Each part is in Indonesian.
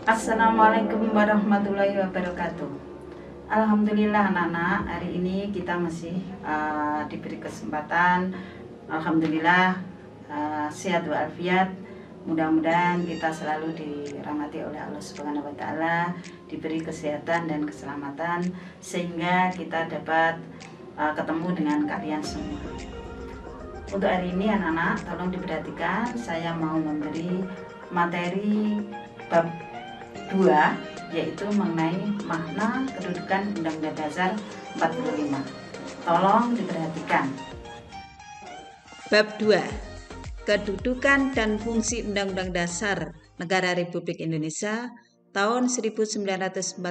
Assalamualaikum warahmatullahi wabarakatuh. Alhamdulillah anak-anak, hari ini kita masih diberi kesempatan. Alhamdulillah sehat walafiat. Mudah-mudahan kita selalu dirahmati oleh Allah Subhanahu wa taala, diberi kesehatan dan keselamatan sehingga kita dapat ketemu dengan kalian semua. Untuk hari ini anak-anak, tolong diperhatikan, saya mau memberi materi bab 2, yaitu mengenai makna kedudukan Undang-Undang Dasar 45. Tolong diperhatikan. Bab 2. Kedudukan dan fungsi Undang-Undang Dasar Negara Republik Indonesia tahun 1945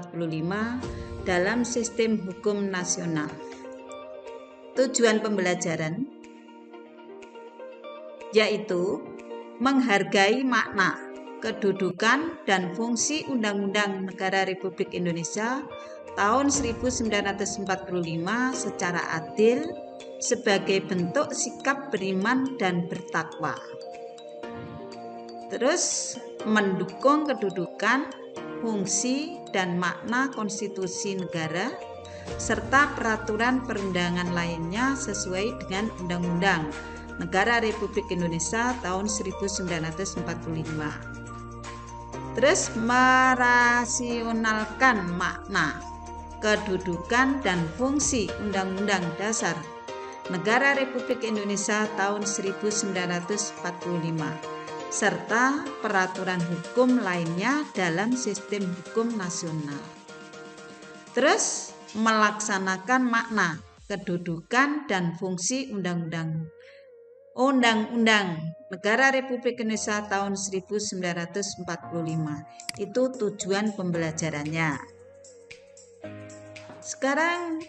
dalam sistem hukum nasional. Tujuan pembelajaran yaitu menghargai makna kedudukan dan fungsi Undang-Undang Negara Republik Indonesia tahun 1945 secara adil sebagai bentuk sikap beriman dan bertakwa. Terus mendukung kedudukan, fungsi, dan makna konstitusi negara serta peraturan perundangan lainnya sesuai dengan Undang-Undang Negara Republik Indonesia tahun 1945. Terus merasionalkan makna, kedudukan, dan fungsi Undang-Undang Dasar Negara Republik Indonesia tahun 1945 serta peraturan hukum lainnya dalam sistem hukum nasional. Terus melaksanakan makna, kedudukan, dan fungsi Undang-Undang Negara Republik Indonesia tahun 1945. Itu tujuan pembelajarannya. Sekarang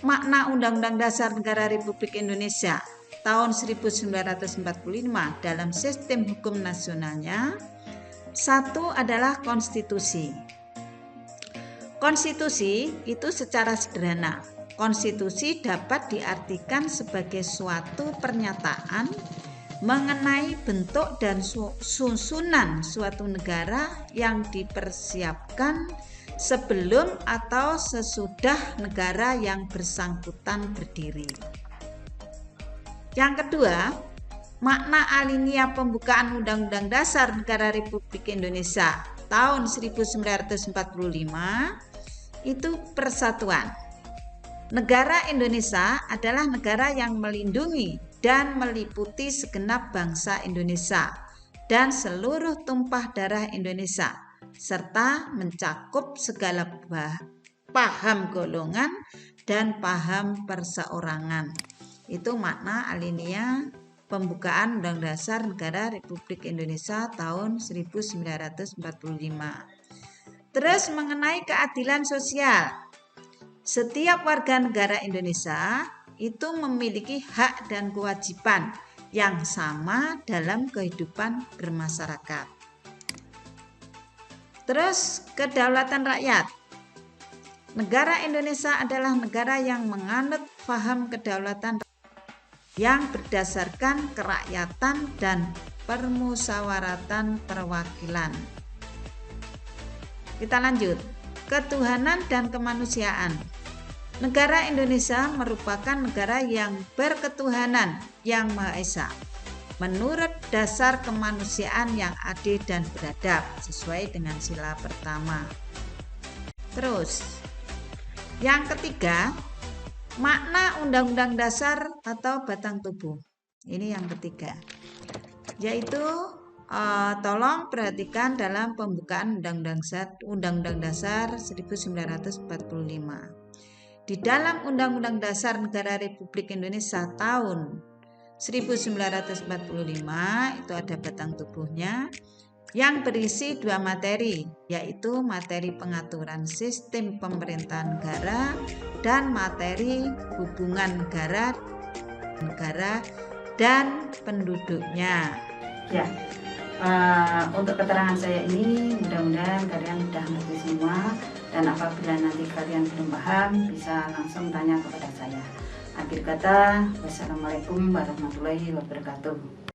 makna Undang-Undang Dasar Negara Republik Indonesia tahun 1945 dalam sistem hukum nasionalnya. Satu adalah konstitusi. Konstitusi itu secara sederhana, konstitusi dapat diartikan sebagai suatu pernyataan mengenai bentuk dan susunan suatu negara yang dipersiapkan sebelum atau sesudah negara yang bersangkutan berdiri. Yang kedua, makna alinea pembukaan Undang-Undang Dasar Negara Republik Indonesia tahun 1945 itu persatuan. Negara Indonesia adalah negara yang melindungi dan meliputi segenap bangsa Indonesia dan seluruh tumpah darah Indonesia, serta mencakup segala paham golongan dan paham perseorangan. Itu makna alinea pembukaan Undang-Undang Dasar Negara Republik Indonesia tahun 1945. Terus mengenai keadilan sosial. Setiap warga negara Indonesia itu memiliki hak dan kewajiban yang sama dalam kehidupan bermasyarakat. Terus kedaulatan rakyat. Negara Indonesia adalah negara yang menganut paham kedaulatan yang berdasarkan kerakyatan dan permusyawaratan perwakilan. Kita lanjut. Ketuhanan dan kemanusiaan. Negara Indonesia merupakan negara yang berketuhanan yang Maha Esa menurut dasar kemanusiaan yang adil dan beradab sesuai dengan sila pertama. Terus yang ketiga, makna Undang-Undang Dasar atau batang tubuh. Ini yang ketiga, yaitu tolong perhatikan dalam pembukaan Undang-Undang Dasar 1945. Di dalam Undang-Undang Dasar Negara Republik Indonesia tahun 1945 itu ada batang tubuhnya yang berisi 2 materi, yaitu materi pengaturan sistem pemerintahan negara dan materi hubungan negara dan penduduknya. Ya, untuk keterangan saya ini mudah-mudahan kalian sudah mengerti semua, dan apabila nanti kalian belum paham bisa langsung tanya kepada saya. Akhir kata, wassalamualaikum warahmatullahi wabarakatuh.